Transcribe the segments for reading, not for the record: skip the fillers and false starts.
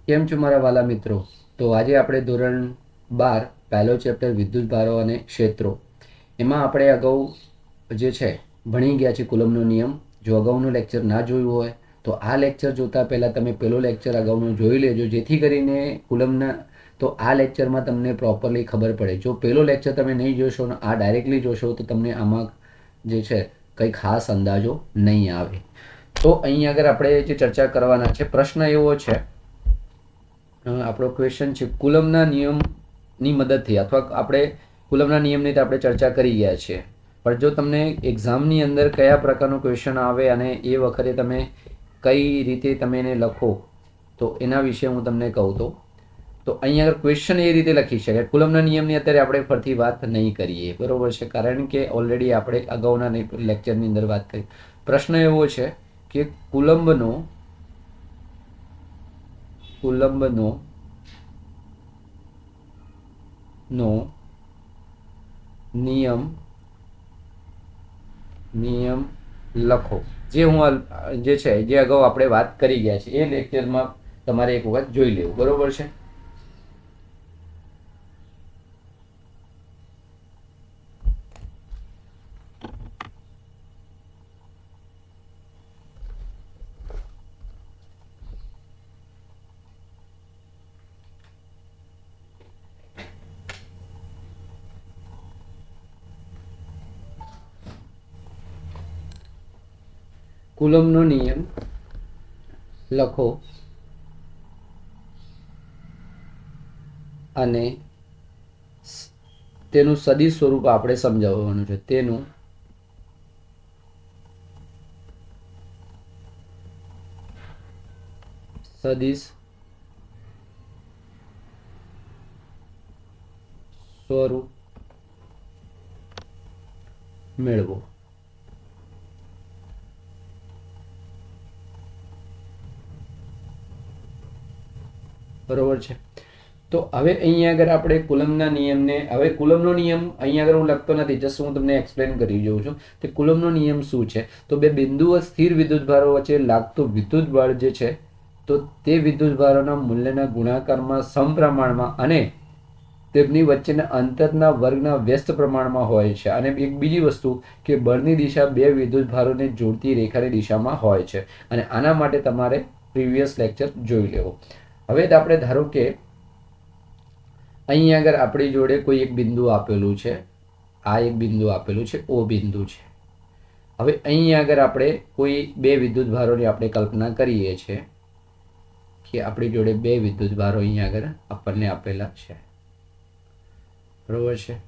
કેમ છો મારા વાલા મિત્રો? તો આજે આપણે ધોરણ 12 પહેલો ચેપ્ટર વિદ્યુત ભારો અને ક્ષેત્રો એમાં આપણે અગાઉ જે છે ભણી ગયા છે કુલમનો નિયમ. જો અગાઉનું લેક્ચર ના જોયું હોય તો આ લેક્ચર જોતાં પહેલાં તમે પહેલો લેક્ચર અગાઉનું જોઈ લેજો, જેથી કરીને કુલમના તો આ લેક્ચરમાં તમને પ્રોપરલી ખબર પડે. જો પહેલો લેક્ચર તમે નહીં જોશો ને આ ડાયરેક્ટલી જોશો તો તમને આમાં જે છે કંઈ ખાસ અંદાજો નહીં આવે. તો અહીં આગળ આપણે જે ચર્ચા કરવાના છે, પ્રશ્ન એવો છે, આપણો ક્વેશ્ચન છે કુલમના નિયમની મદદથી, અથવા આપણે કુલમના નિયમની તો આપણે ચર્ચા કરી ગયા છીએ, પણ જો તમને એક્ઝામની અંદર કયા પ્રકારનો ક્વેશ્ચન આવે અને એ વખતે તમે કઈ રીતે તમે એને લખો તો એના વિશે હું તમને કહું તો અહીંયા આગળ ક્વેશ્ચન એ રીતે લખી શકાય. કુલમના નિયમની અત્યારે આપણે ફરતી વાત નહીં કરીએ, બરોબર છે, કારણ કે ઓલરેડી આપણે અગાઉના લેક્ચરની અંદર વાત કરી. પ્રશ્ન એવો છે કે કુલંબનો નિયમ લખો. જે છે જે અગાઉ આપણે વાત કરી ગયા છે એ લેક્ચરમાં તમારે એક વખત જોઈ લેવું, બરોબર છે. કુલમનો નિયમ લખો અને તેનું સદિશ સ્વરૂપ આપણે સમજાવવાનું છે. તેનું સદિશ સ્વરૂપ મેળવો. બરોબર છે. તો હવે અહીંયા આગળ આપણે કુલમના નિયમને, હવે કુલમનો નિયમ અહીંયા આગળ હું લખતો નથી, જસ્ટ હું તમને એક્સપ્લેન કરી જોઉં છું કે કુલમનો નિયમ શું છે. તો બે બિંદુઓ સ્થિર વિદ્યુતભારો વચ્ચે લાગતું વિદ્યુત બળ જે છે તો તે વિદ્યુતભારોના મૂલ્યના ગુણાકારમાં સમપ્રમાણમાં અને તેમની વચ્ચેના અંતરના વર્ગના વ્યસ્ત પ્રમાણમાં હોય છે. અને એક બીજી વસ્તુ કે બળની દિશા બે વિદ્યુતભારોને જોડતી રેખાની દિશામાં હોય છે. અને આના માટે તમારે પ્રીવિયસ લેક્ચર જોઈ લેવો. હવે આપણે ધારો કે અહીં આગળ આપણી જોડે કોઈ એક બિંદુ આપેલું છે, આ એક બિંદુ આપેલું છે, ઓ બિંદુ છે. હવે અહીં આગળ આપણે કોઈ બે વિદ્યુતભારોની આપણે કલ્પના કરીએ છીએ કે આપણી જોડે બે વિદ્યુતભારો અહીં આગળ આપણને આપેલા છે, બરોબર છે.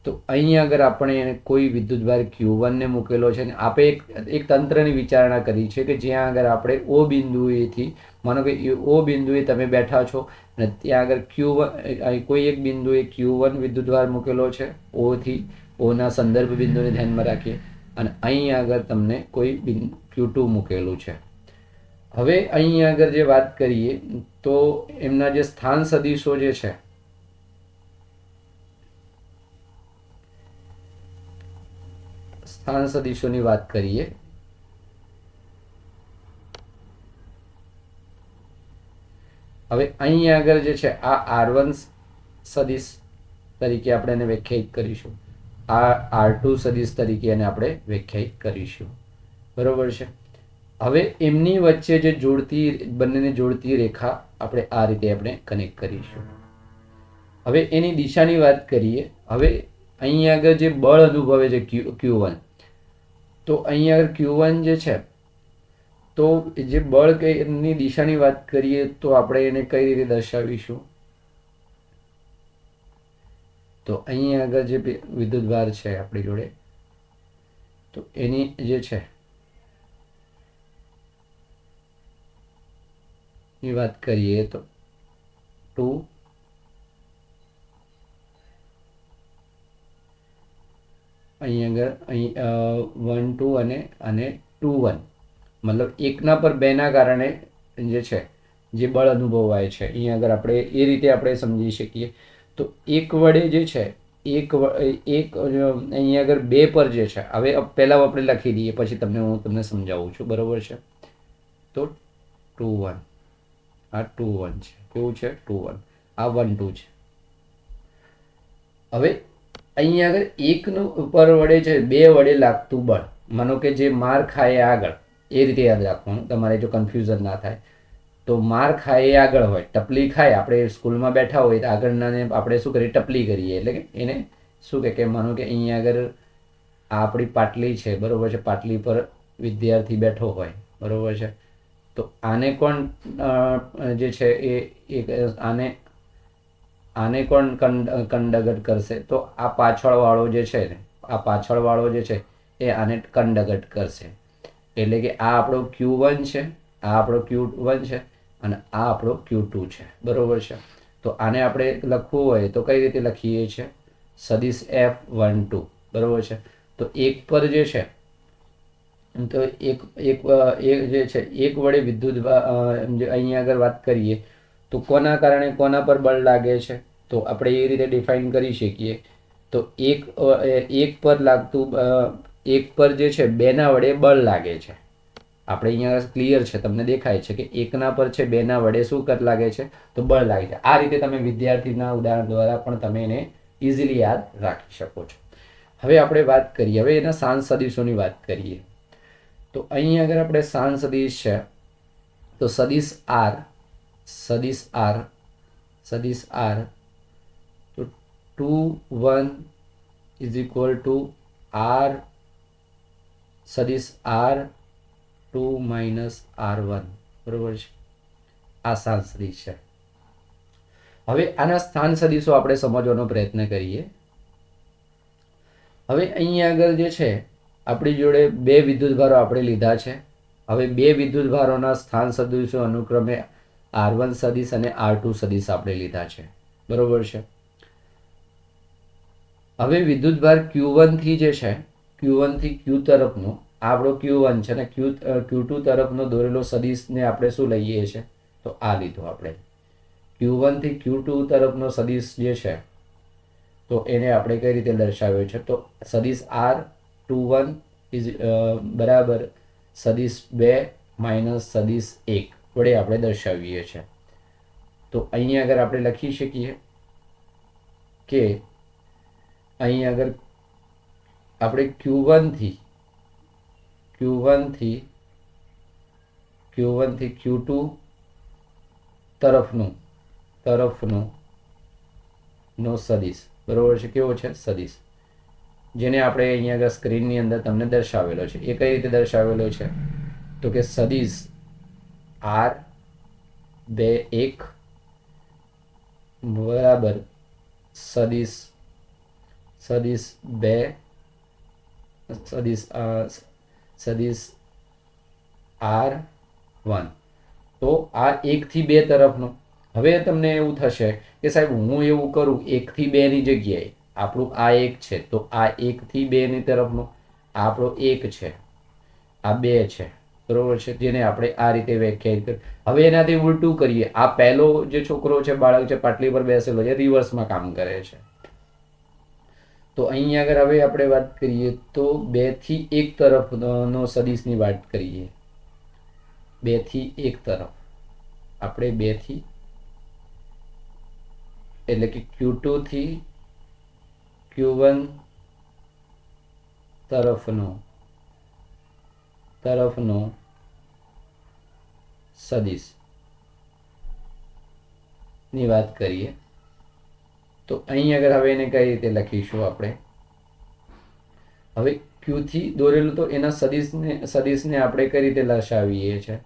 તો અહીં આગળ આપણે કોઈ વિદ્યુતભાર Q1 ને મૂકેલો છે અને આપણે એક તંત્રની વિચારણા કરી છે કે જ્યાં આગળ આપણે ઓ બિંદુએથી, માનો કે ઓ બિંદુએ તમે બેઠા છો અને ત્યાં આગળ Q1 કોઈ એક બિંદુએ Q1 વિદ્યુતભાર મૂકેલો છે, ઓથી ઓના સંદર્ભ બિંદુને ધ્યાનમાં રાખીએ, અને અહીં આગળ તમને કોઈ Q2 મૂકેલું છે. હવે અહીં આગળ જે વાત કરીએ તો એમના જે સ્થાન સદિશો જે છે, સ્થાન સદિશોની વાત કરીએ હવે અહીં આગળ જે છે આ R1 સદિશ તરીકે આપણે એને વ્યાખ્યાયિત કરીશું, આ R2 સદિશ તરીકે એને આપણે વ્યાખ્યાયિત કરીશું, બરોબર છે. હવે એમની વચ્ચે જે જોડતી, બંનેને જોડતી રેખા આપણે આ રીતે આપણે કનેક્ટ કરીશું. હવે એની દિશાની વાત કરીએ. હવે અહીં આગળ જે બળ અનુભવે છે Q1, તો અહીં આગળ Q1 જે છે તો જે બળ એની દિશાની વાત કરીએ તો આપણે એને કઈ રીતે દર્શાવીશું? તો અહીં આગળ જે વિદ્યુતભાર છે આપણી જોડે, તો એની જે છે ની વાત કરીએ તો 2 અહીં આગળ 1 2 અને 2 1, મતલબ એકના પર બેના કારણે જે છે જે બળ અનુભવાય છે અહીં આગળ આપણે એ રીતે આપણે સમજી શકીએ. તો એક વડે જે છે એક અહીં આગળ બે પર જે છે, હવે પહેલા આપણે લખી દઈએ પછી હું તમને સમજાવું છું, બરોબર છે. તો 2 1 આ 2 1 છે. કેવું છે? 2 1. આ 1 2 છે. હવે અહીંયા આગળ એકનું ઉપર વડે છે 2 વડે લાગતું બળ, માનો કે જે માર ખાય આગળ, એ રીતે યાદ રાખવાનું તમારે, જો કન્ફ્યુઝન ના થાય. તો માર ખાય એ આગળ હોય, ટપલી ખાય, આપણે સ્કૂલમાં બેઠા હોય તો આગળનાને આપણે શું કરીએ? ટપલી કરીએ. એટલે કે એને શું કે માનો કે અહીંયા આગળ આ આપણી પાટલી છે, બરોબર છે, પાટલી પર વિદ્યાર્થી બેઠો હોય, બરોબર છે. તો આને કોણ જે છે એ આને કોણ કંડગત કરશે? તો આ પાછળવાળો જે છે ને, આ પાછળવાળો જે છે એ આને કંડગત કરશે. એટલે કે આ આપણો Q1 છે, આ આપણો Q1 છે અને આ આપણો Q2 છે, બરોબર છે. તો આને આપણે લખવું હોય તો કઈ રીતે લખીએ છીએ? સદિશ F12, બરોબર છે. તો એક પર જે છે, તો એક જે છે એક વડે વિદ્યુત અહીંયા આગળ વાત કરીએ તો કોના કારણે કોના પર બળ લાગે છે? તો આપણે એ રીતે ડિફાઇન કરી શકીએ. તો એક પર લાગતું, એક પર જે છે 2ના વડે બળ લાગે છે. આપણે અહીંયા ક્લિયર છે, તમને દેખાય છે કે એકના પર છે 2ના વડે શું લાગે છે? તો બળ લાગે છે. આ રીતે તમે વિદ્યાર્થીના ઉદાહરણ દ્વારા પણ તમે એને ઇઝીલી યાદ રાખી શકો છો. હવે આપણે વાત કરીએ, હવે એના સાંજ સદિશોની વાત કરીએ. તો અહીં આગળ આપણે સાંજ સદિશ છે, તો સદિશ આર તો 2 1 ઇઝ ઇક્વલ ટુ આર સદિશ આર 2 માઇનસ R1, બરોબર છે. આ સ્થાન સદિશ છે. હવે આના સ્થાન સદિશો આપણે સમજવાનો પ્રયત્ન કરીએ. હવે અહીં આગળ જે છે આપણી જોડે 2 વિદ્યુતભારો આપણે લીધા છે. હવે 2 વિદ્યુતભારોના સ્થાન સદિશો અનુક્રમે R1 સદિશ અને R2 સદિશ આપણે લીધા છે, બરોબર છે. હવે વિદ્યુતભાર Q1 થી જે છે, Q1 થી Q તરફનો આપણો Q1 છે ને Q2 તરફનો દોરેલો સદિશને આપણે શું લઈએ છીએ? તો આ લીધો આપણે. Q1 થી Q2 તરફનો સદિશ જે છે તો એને આપણે કઈ રીતે દર્શાવ્યો છે? તો સદિશ R21 ઇઝ બરાબર સદિશ 2 માઇનસ સદિશ 1 વડે આપણે દર્શાવીએ છીએ. તો અહીં આગળ આપણે લખી શકીએ કે અહીં આગળ આપણે Q1 થી Q2 તરફનો નો સદિશ, બરોબર છે. કેવો છે? સદિશ, જેને આપણે અહીંયા આગળ સ્ક્રીનની અંદર તમને દર્શાવેલો છે. એ કઈ રીતે દર્શાવેલો છે? તો કે સદિશ R2 1 બરાબર સદિશ 2 સદિશ R1. તો આ 1 થી 2 તરફનો. હવે તમને એવું થશે કે સાહેબ હું એવું કરું 1 થી 2 ની જગ્યાએ આપણું આ 1 છે, તો આ 1 થી 2 ની તરફનો આપણો 1 છે, આ 2 છે, બરોબર છે, જેને આપણે આ રીતે વ્યાખ્યાયિત કરી. હવે એનાથી ઉલટું કરીએ, આ પહેલો જે છોકરો છે, બાળક છે, પાટલી પર બેસેલો છે, રિવર્સમાં કામ કરે છે. તો અહીં આગળ હવે આપણે વાત કરીએ તો 2 થી 1 તરફનો સદિશની વાત કરીએ. 2 થી 1 તરફ આપણે 2 થી એટલે કે Q2 થી Q1 તરફનો સદિશ ની વાત કરીએ તો અહીં આગળ હવે એને કઈ રીતે લખીશું આપણે? હવે Q થી દોરેલું તો એના સદિશને આપણે કઈ રીતે દર્શાવીએ છીએ?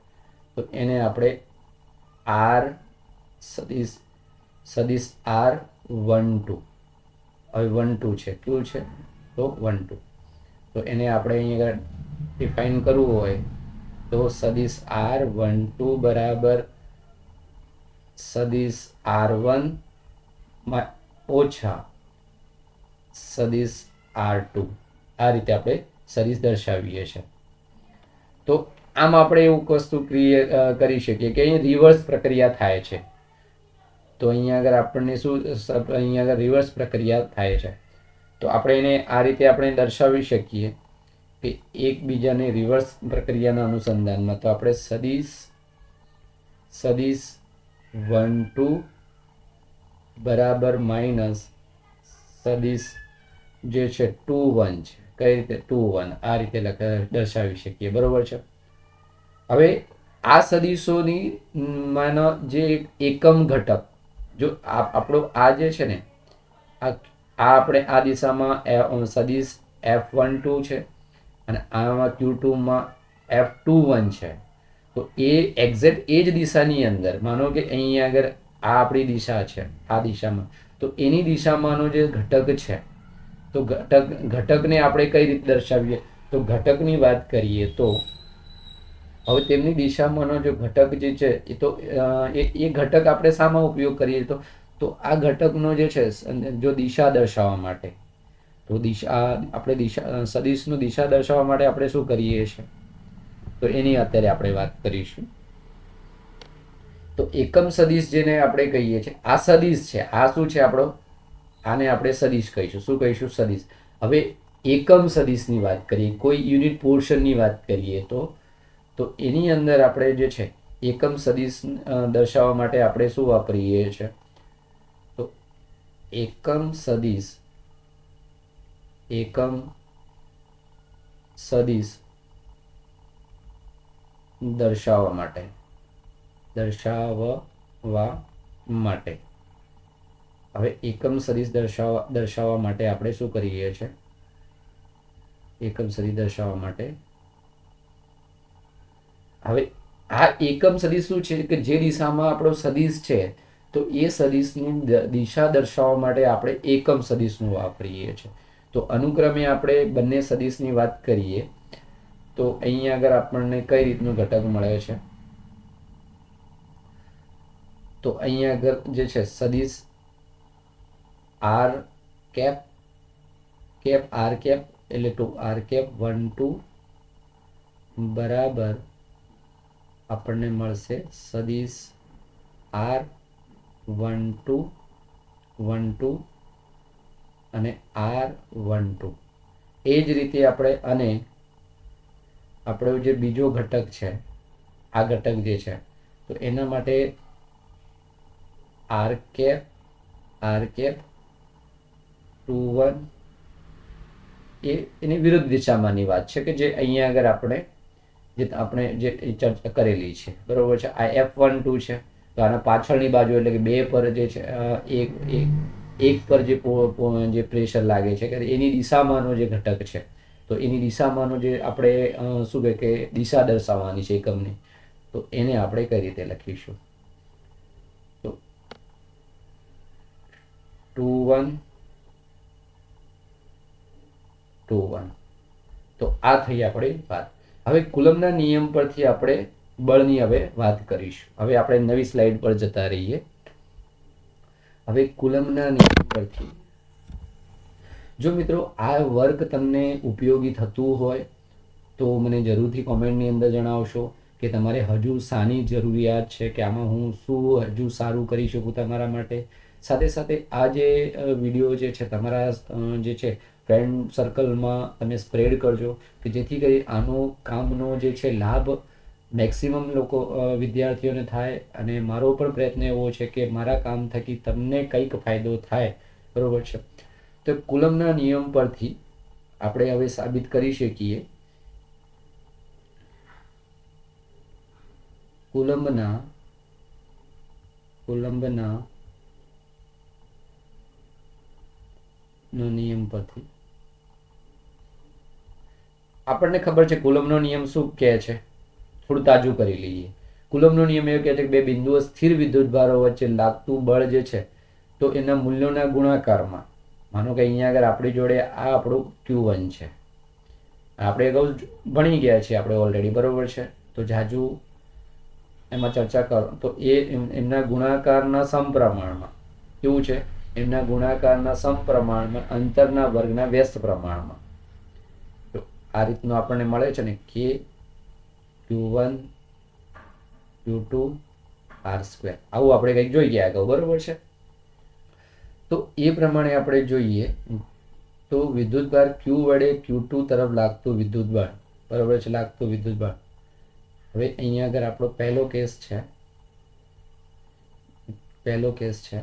તો એને આપણે R સદિશ R12, હવે 1 2 છે, કયું છે? તો 1 2. તો એને આપણે અહીંયા ડિફાઇન કરવું હોય તો સદિશ R12 બરાબર સદિશ R1 ઓછા સદિશ R2. આ રીતે આપણે સદિશ દર્શાવીએ છીએ. તો આમ આપણે એવું વસ્તુ કરી શકીએ કે અહીં રિવર્સ પ્રક્રિયા થાય છે. તો અહીંયા આગળ આપણને શું, અહીંયા આગળ રિવર્સ પ્રક્રિયા થાય છે. તો આપણે એને આ રીતે આપણે દર્શાવી શકીએ કે એકબીજાને રિવર્સ પ્રક્રિયાના અનુસંધાનમાં. તો આપણે સદિશ F12 બરાબર માઇનસ સદિશ જે છે 2 1 છે. કઈ રીતે 2 1 આ રીતે દર્શાવી શકીએ, બરોબર છે. હવે આ સદિશોની માનો જે એકમ ઘટક, જો આપણો આ જે છે ને આ આપણે આ દિશામાં સદિશ F12 છે અને આમાં Q2માં F21 છે. તો એ એક્ઝેક્ટ એ જ દિશાની અંદર માનો કે અહીંયા આગળ આ આપણી દિશા છે, આ દિશામાં, તો એની દિશામાંનો જે ઘટક છે, તો ઘટકને આપણે કઈ રીતે દર્શાવીએ, તો ઘટકની વાત કરીએ તો હવે તેમની દિશામાંનો જો ઘટક જે છે એ તો એ ઘટક આપણે શામાં ઉપયોગ કરીએ તો આ ઘટકનો જે છે જો દિશા દર્શાવવા માટે, તો આપણે સદિશનું દિશા દર્શાવવા માટે આપણે શું કરીએ છીએ, તો એની અત્યારે આપણે વાત કરીશું. તો એકમ સદિશ જેને આપણે કહીએ છીએ, આ સદિશ છે, આ શું છે આપણો, આને આપણે સદિશ કહીશું. શું કહીશું? સદિશ. હવે એકમ સદિશની વાત કરીએ, કોઈ યુનિટ પોર્શનની વાત કરીએ તો એની અંદર આપણે જે છે એકમ સદિશ દર્શાવવા માટે આપણે શું વાપરીએ છીએ, તો એકમ સદિશ દર્શાવવા માટે હવે એકમ સદિશ દર્શાવવા માટે આપણે શું કરીએ છીએ, એકમ સદિશ દર્શાવવા માટે હવે આ એકમ સદિશ શું છે કે જે દિશામાં આપણો સદિશ છે તો એ સદિશની દિશા દર્શાવવા માટે આપણે એકમ સદિશનું વાપરીએ છીએ. તો અનુક્રમે આપણે બંને સદિશની વાત કરીએ તો અહીંયા આગળ આપણને કઈ રીતનું ઘટક મળે છે, તો અહીંયા આગળ જે છે સદિશ આર કેપ એટલે ટુ આર કેપ 1 2 બરાબર આપણને મળશે સદિશ આર 1 2 1 2 અને આર 1 2. એ જ રીતે આપણે અને આપણો જે બીજો ઘટક છે, આ ઘટક જે છે તો એના માટે આર કેપ 2 1 એની વિરુદ્ધ દિશામાંની વાત છે કે જે અહીંયા આગળ આપણે જે ચર્ચા કરેલી છે, બરોબર છે. આ F12 છે તો આના પાછળની બાજુ એટલે કે 2 પર જે છે એક પર જે પ્રેશર લાગે છે કે એની દિશામાંનો જે ઘટક છે, તો એની દિશામાંનો જે આપણે શું કહે કે દિશા દર્શાવવાની છે એકમની, તો એને આપણે કઈ રીતે લખીશું, તો 2 1 2 1. તો આ થઈ આપણી વાત. હવે કુલમના નિયમ પરથી આપણે બળની હવે વાત કરીશું. હવે આપણે નવી સ્લાઇડ પર જતા રહીએ. હવે કુલમના નિયમ પરથી જો મિત્રો આ વર્ક તમને ઉપયોગી થતું હોય તો મને જરૂરથી કોમેન્ટની અંદર જણાવશો કે તમારે હજુ શાની જરૂરિયાત છે, કે આમાં હું શું હજુ સારું કરી શકું તમારા માટે. સાથે સાથે આ જે વિડીયો જે છે તમારા જે છે ફ્રેન્ડ સર્કલમાં તમે સ્પ્રેડ કરજો કે જેથી કરી આનો કામનો જે છે લાભ મેક્સિમમ લોકો વિદ્યાર્થીઓને થાય. અને મારો પણ પ્રયત્ન એવો છે કે મારા કામ થકી તમને કંઈક ફાયદો થાય, બરોબર છે. તો કુલમના નિયમ પરથી આપણે હવે સાબિત કરી શકીએ કુલંબના નો નિયમ પરથી આપણને ખબર છે કુલમનો નિયમ શું કહે છે, થોડું તાજું કરી લઈએ. કુલમનો નિયમ એવું કહે છે કે બે બિંદુઓ સ્થિર વિદ્યુતભારો વચ્ચે લાગતું બળ જે છે તો એના મૂલ્યોના ગુણાકારમાં, માનો કે અહીંયા આગળ આપણી જોડે આ આપણું Q1 છે, આપણે અગાઉ ભણી ગયા છીએ આપણે ઓલરેડી, બરોબર છે. તો જાજુ એમાં ચર્ચા કરો તો એમના ગુણાકારના સમપ્રમાણમાં કેવું છે, એમના ગુણાકારના સમપ્રમાણમાં અંતરના વર્ગના વ્યસ્ત પ્રમાણમાં. તો આ રીતનું આપણને મળે છે ને કે Q1 Q2 R², આવું આપણે કંઈક જોઈ ગયા અગાઉ, બરોબર છે. તો એ પ્રમાણે આપણે જોઈએ તો વિદ્યુતભાર Q વડે Q2 તરફ લાગતું વિદ્યુતબળ, બરોબર છે, લાગતું વિદ્યુતબળ. હવે અહીંયા આગળ આપણો પહેલો કેસ છે પહેલો કેસ છે.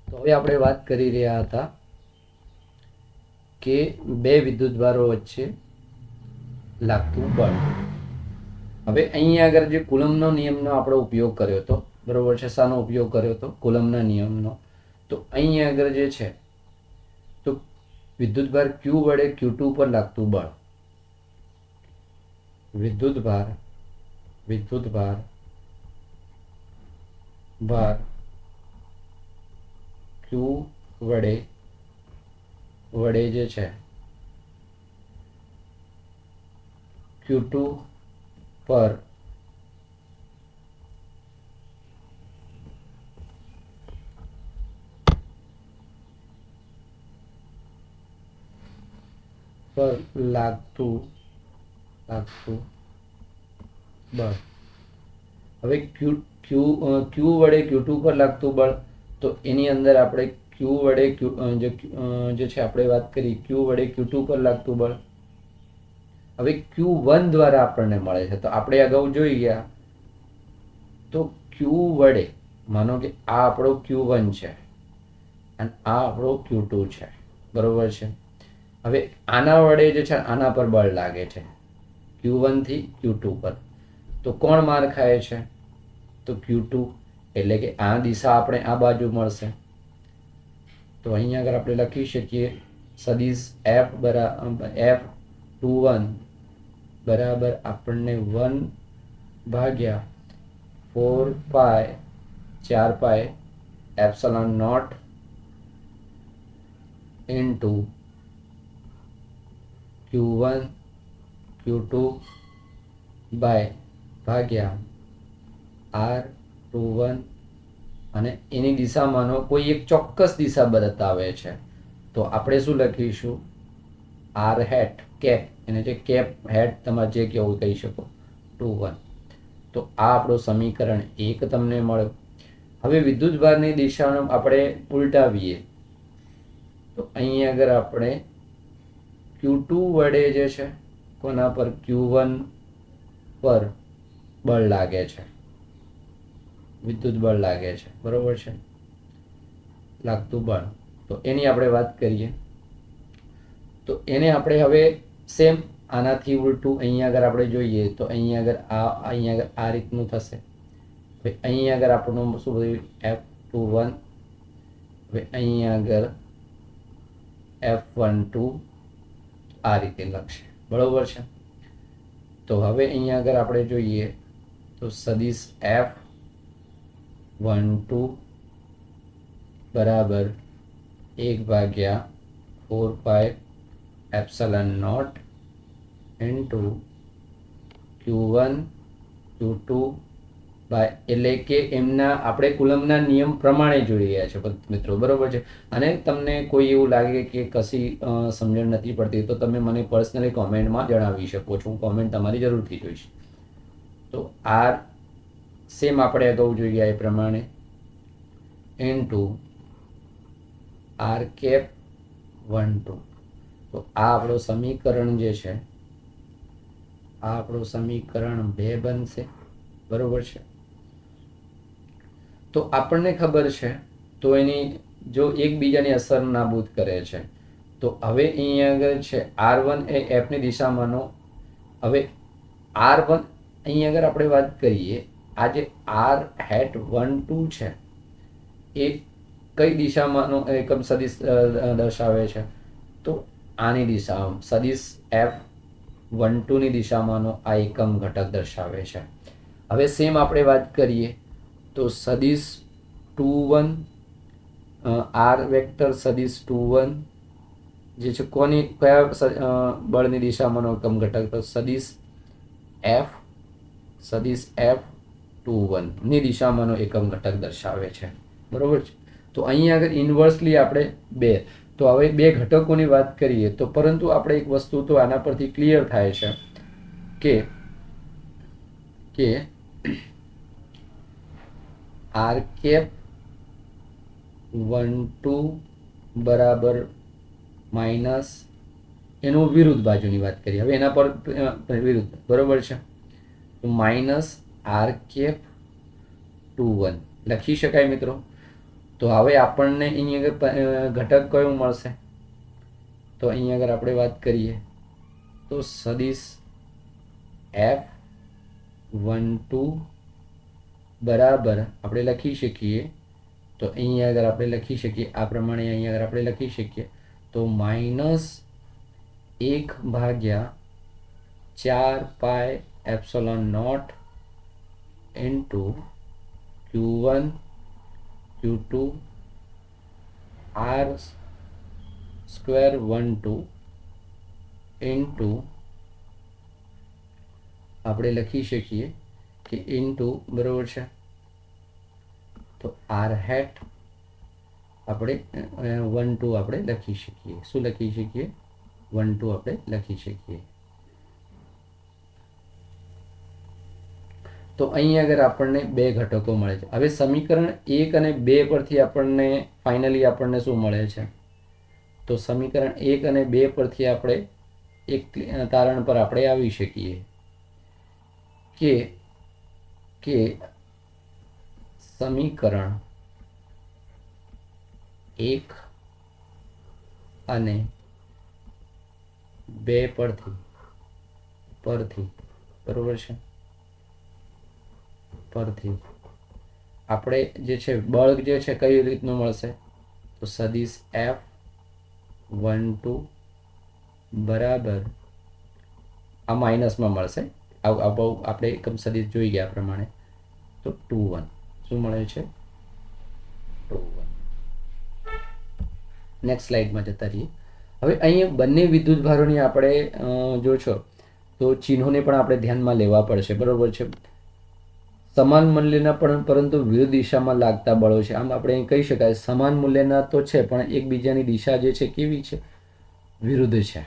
તો હવે આપણે વાત કરી રહ્યા હતા કે બે વિદ્યુતભારો વચ્ચે લાગતું બળ. હવે અહીંયા આગળ જે કુલમનો નિયમનો આપણે ઉપયોગ કર્યો હતો, બરોબર છે, શાનો ઉપયોગ કર્યો હતો? કુલમના નિયમનો. તો અહીંયા આગળ જે છે તો વિદ્યુતભાર ક્યુ વડે Q2 પર લાગતું બળ, વિદ્યુતભાર ક્યુ વડે જે છે Q2 પર લાગતું બળ. હવે ક્યુ વડે Q2 પર લાગતું બળ, તો એની અંદર આપણે ક્યુ વડે જે છે આપણે વાત કરી ક્યુ વડે Q2 પર લાગતું બળ. હવે Q1 દ્વારા આપણને મળે છે. તો આપણે અગાઉ જોઈ ગયા તો ક્યુ વડે, માનો કે આ આપણો Q1 છે અને આ આપણો Q2 છે, બરોબર છે. હવે આના વડે જે છે આના પર બળ લાગે છે Q1 થી Q2 પર. તો કોણ માર ખાય છે? તો Q2. એટલે કે આ દિશા આપણે આ બાજુ મળશે. તો અહીંયા આગળ આપણે લખી શકીએ સદિશ F21 બરાબર આપણને 1/4π epsilon not into Q1 Q2 ભાગ્યા R21, અને એની દિશામાંનો કોઈ એક ચોક્કસ દિશા બતાવે છે તો આપણે શું લખીશું? R હેટ કેપ, એને જે કેપ હેટ તમારે જે કેવું કહી શકો 21. તો આ આપણું સમીકરણ 1 તમને મળ્યું. હવે વિદ્યુતભારની દિશાનો આપણે ઉલટાવીએ તો અહીં આગળ આપણે Q2 વડે જે છે કોના પર? Q1 પર બળ લાગે છે, વિદ્યુત બળ લાગે છે, બરોબર છે, લાગતું બળ. તો એની આપણે વાત કરીએ તો એને આપણે હવે સેમ આનાથી ઉલટું અહીંયા આગળ આપણે જોઈએ તો અહીંયા આગળ આ રીતનું થશે. હવે અહીંયા આગળ આપણું શું બધું F21, હવે અહીંયા આગળ F12 આ રીતે લખશે, બરોબર છે. તો હવે અહીંયા આગળ આપણે જોઈએ તો સદિશ F12 બરાબર 1/4π∁0 ઇન્ટુ Q1 Q2 બાય, એટલે કે એમના આપણે કુલમના નિયમ પ્રમાણે જોઈ રહ્યા છે મિત્રો, બરોબર છે. અને તમને કોઈ એવું લાગે કે કશી સમજણ નથી પડતી તો તમે મને પર્સનલી કોમેન્ટમાં જણાવી શકો છો, હું કોમેન્ટ તમારી જરૂરથી જોઈશ. તો આર સેમ આપણે અગાઉ જોઈ ગયા એ પ્રમાણે ઇન્ટુ R∩12. તો આ આપણું સમીકરણ જે છે આ આપણું સમીકરણ 2 બનશે, બરોબર છે. તો આપણને ખબર છે તો એની જો એકબીજાની અસર નાબૂદ કરે છે તો હવે અહીંયા આગળ છે R1 એ Fની દિશામાંનો, હવે R1 અહીંયા આગળ આપણે વાત કરીએ આ જે R∩12 છે એ કઈ દિશામાંનો એકમ સદિશ દર્શાવે છે તો આની દિશા સદિશ F12 ની દિશામાંનો આ એકમ ઘટક દર્શાવે છે. હવે સેમ આપણે વાત કરીએ તો સદિશ 21 R વેક્ટર સદિશ 21 જે છે કોની કયા બળની દિશામાંનો એકમ ઘટક તો સદિશ F21 ની દિશામાંનો એકમ ઘટક દર્શાવે છે, બરોબર છે. તો અહીંયા આગળ ઇન્વર્સલી આપણે 2, તો હવે 2 ઘટકોની વાત કરીએ તો પરંતુ આપણે એક વસ્તુ તો આના પરથી ક્લિયર થાય છે કે R∩12 બરાબર માઇનસ એનું વિરુદ્ધ બાજુની વાત કરીએ, હવે એના પર વિરુદ્ધ, બરોબર છે. તો માઇનસ R∩21 લખી શકાય મિત્રો. તો હવે આપણને અહીંયા આગળ ઘટક કયો મળશે તો અહીંયા આગળ આપણે વાત કરીએ તો સદિશ F12 બરાબર આપણે લખી શકીએ તો અહીંયા આગળ આપણે લખી શકીએ આ પ્રમાણે, અહીંયા આગળ આપણે લખી શકીએ તો -1/4π∁0 into Q1 Q2 R² into આપણે લખી શકીએ કે ઇન્ટુ, બરોબર છે. તો R∩ આપણે 12 આપણે લખી શકીએ, શું લખી શકીએ 12 આપણે લખી શકીએ. તો અહીં આગળ આપણને 2 ઘટકો મળે છે. હવે સમીકરણ 1 અને 2 પરથી આપણને ફાઇનલી આપણને શું મળે છે તો સમીકરણ 1 અને 2 પરથી આપણે એક તારણ પર આપણે આવી શકીએ કે સમીકરણ 1 અને 2 પરથી બરોબર છે પરથી આપણે જે છે બળ જે છે કઈ રીતનું મળશે તો સદિશ F12 બરાબર આ માઇનસમાં મળશે, આપણે એકમ સદિશ જોઈ ગયા પ્રમાણે તો 21 શું મળે છે 21. નેક્સ્ટ સ્લાઇડમાં જતા રહીએ. હવે અહીંયા બંને વિદ્યુત ભારોની આપણે જો છો તો ચિહ્નોને પણ આપણે ધ્યાનમાં લેવા પડશે, બરોબર છે. સમાન મૂલ્યના પણ પરંતુ વિરુદ્ધ દિશામાં લાગતા બળો છે. આમ આપણે કહી શકાય સમાન મૂલ્યના તો છે પણ એકબીજાની દિશા જે છે કેવી છે વિરુદ્ધ છે.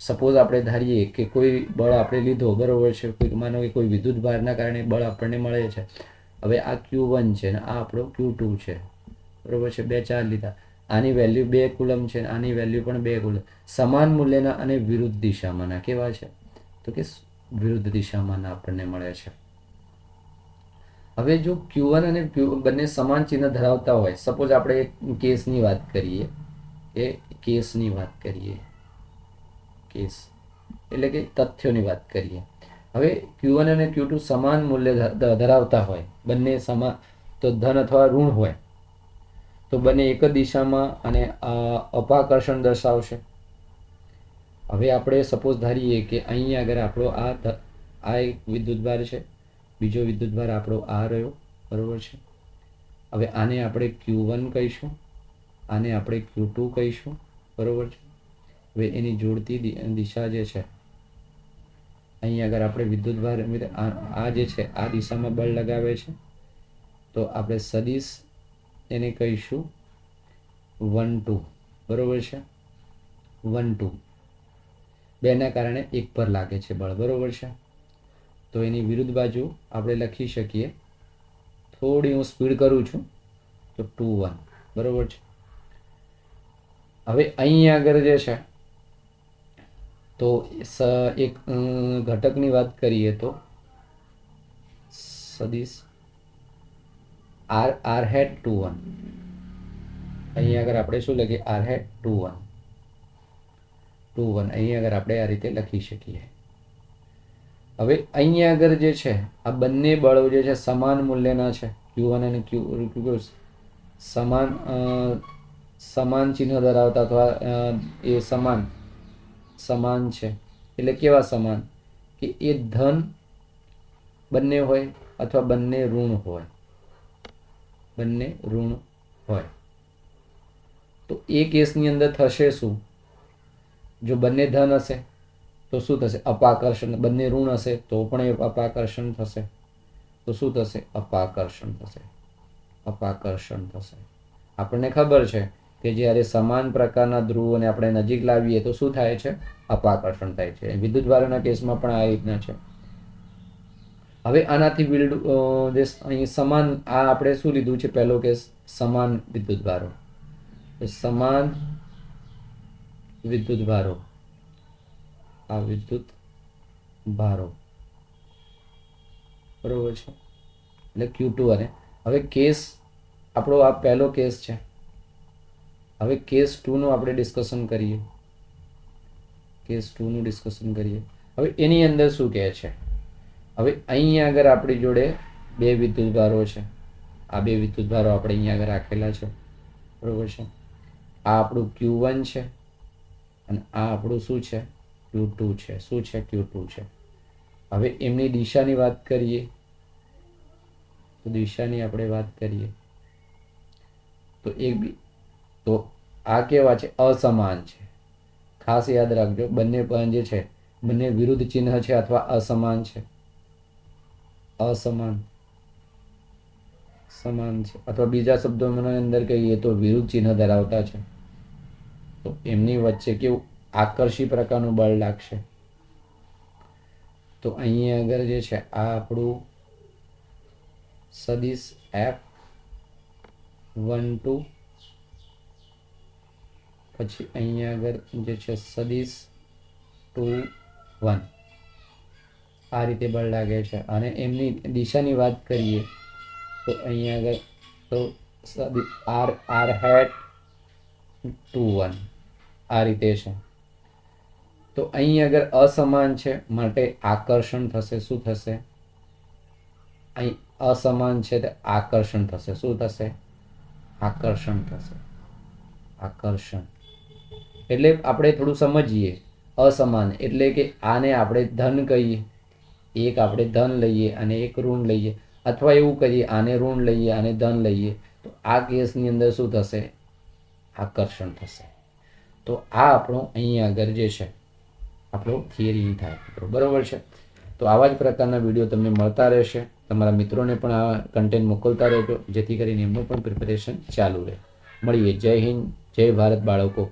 સપોઝ આપણે ધારીએ કે કોઈ બળ આપણે લીધો, બરોબર છે, કોઈ માનો કે કોઈ વિદ્યુત ભારના કારણે બળ આપણને મળે છે. હવે આ Q1 છે ને આ આપણો Q2 છે, બરોબર છે, 2 ચાર્જ લીધા, આની વેલ્યુ 2 કુલમ છે, આની વેલ્યુ પણ 2 કુલમ. સમાન મૂલ્યના અને વિરુદ્ધ દિશામાંના કેવા છે તો કે વિરુદ્ધ દિશામાંના આપણને મળે છે. હવે જો Q1 અને બંને સમાન ચિહ્ન ધરાવતા હોય, સપોઝ આપણે એક કેસની વાત કરીએ કે કેસની વાત કરીએ, કેસ એટલે કે તથ્યોની વાત કરીએ. હવે Q1 અને Q2 સમાન મૂલ્ય ધરાવતા હોય, બંને સમાન, તો ધન અથવા ઋણ હોય તો બંને એક જ દિશામાં અને અપાકર્ષણ દર્શાવશે. હવે આપણે સપોઝ ધારીએ કે અહીંયા આગળ આપણો આ એક વિદ્યુતભાર છે, બીજો વિદ્યુતભાર આપણો આ રહ્યો, બરોબર છે. હવે આને આપણે Q1 કહીશું, આને આપણે Q2 કહીશું, બરોબર છે. હવે એની જોડતી દિશા જે છે, અહીં આગળ આપણે વિદ્યુતભાર આ જે છે આ દિશામાં બળ લગાવે છે, તો આપણે સદિશ એને કહીશું 1 2, બરોબર છે. 1 2 બેના કારણે એક પર લાગે છે બળ, બરોબર છે. તો એની વિરુદ્ધ બાજુ આપણે લખી શકીએ, થોડી હું સ્પીડ કરું છું, તો 2 1, બરોબર છે. હવે અહીં આગળ જે છે તો એક ઘટકની વાત કરીએ તો સદિશ r હેટ 2 1, અહીં આગળ આપણે શું લખીએ, r હેટ 2 1 2 1, અહીં આગળ આપણે આ રીતે લખી શકીએ. હવે અહીંયા આગળ જે છે આ બંને બળો જે છે સમાન મૂલ્યના છે, Q1 અને Q2 સમાન ચિહ્ન ધરાવતા અથવા એ સમાન છે. એટલે કેવા સમાન કે એ ધન બંને હોય અથવા બંને ઋણ હોય, બંને ઋણ હોય. તો એ કેસની અંદર થશે શું, જો બંને ધન હશે તો શું થશે, અપાકર્ષણ. બંને ઋણ હશે તો પણ અપાકર્ષણ થશે. તો શું થશે, અપાકર્ષણ થશે, અપાકર્ષણ થશે. આપણને ખબર છે કે જ્યારે સમાન પ્રકારના ધ્રુવોને આપણે નજીક લાવીએ તો શું થાય છે, અપાકર્ષણ થાય છે. વિદ્યુતભારોના કેસમાં પણ આ રીતના છે. હવે આનાથી અહીં સમાન, આ આપણે શું લીધું છે, પહેલો કેસ સમાન વિદ્યુતભારો, સમાન વિદ્યુતભારો, આ વિદ્યુત ભારો, બરોબર છે. એટલે Q2 અને હવે કેસ આપણો આ પહેલો કેસ છે. હવે કેસ 2 નું આપણે ડિસ્કશન કરીએ, કેસ 2 નું ડિસ્કશન કરીએ. હવે એની અંદર શું કહે છે, હવે અહીં આગળ આપણી જોડે બે વિદ્યુતભારો છે, આ બે વિદ્યુતભારો આપણે અહીં આગળ રાખેલા છે, બરોબર છે. આ આપણું Q1 છે અને આ આપણું શું છે, Q2 છે. શું છે, Q2 છે. હવે એમની દિશાની વાત કરીએ તો દિશાની આપણે વાત કરીએ તો આ કેવા છે, અસમાન છે. ખાસ યાદ રાખજો, બંને પણ જે છે બંને વિરુદ્ધ ચિહ્ન છે અથવા અસમાન છે, અસમાન સમાન છે, અથવા બીજા શબ્દોની અંદર કહીએ તો વિરુદ્ધ ચિહ્ન ધરાવતા છે. તો એમની વચ્ચે કેવું આકર્ષી પ્રકારનું બળ લાગશે. તો અહીં આગળ જે છે આ આપણું સદિશ F1 2, પછી અહીંયા આગળ જે છે સદિશ 2 1, આ રીતે બળ લાગે છે. અને એમની દિશાની વાત કરીએ તો અહીંયા આગળ તો r હેટ 2 1, આ રીતે છે. તો અહીં આગળ અસમાન છે માટે આકર્ષણ થશે. શું થશે, અહીં અસમાન છે તો આકર્ષણ થશે. શું થશે, આકર્ષણ થશે, આકર્ષણ. એટલે આપણે થોડું સમજીએ, અસમાન એટલે કે આને આપણે ધન કહીએ, એક આપણે ધન લઈએ અને એક ઋણ લઈએ, અથવા એવું કરીએ આને ઋણ લઈએ અને ધન લઈએ, તો આ કેસની અંદર શું થશે, આકર્ષણ થશે. તો આ આપણો અહીં આગળ જે છે આપણો થિયરી થાય, બરોબર છે. તો આવા જ પ્રકારના વિડીયો તમને મળતા રહેશે. તમારા મિત્રોને પણ આ કન્ટેન્ટ મોકલતા રહેજો, જેથી કરીને એમનું પણ પ્રિપેરેશન ચાલુ રહે. મળીએ. જય હિન્દ, જય ભારત બાળકો.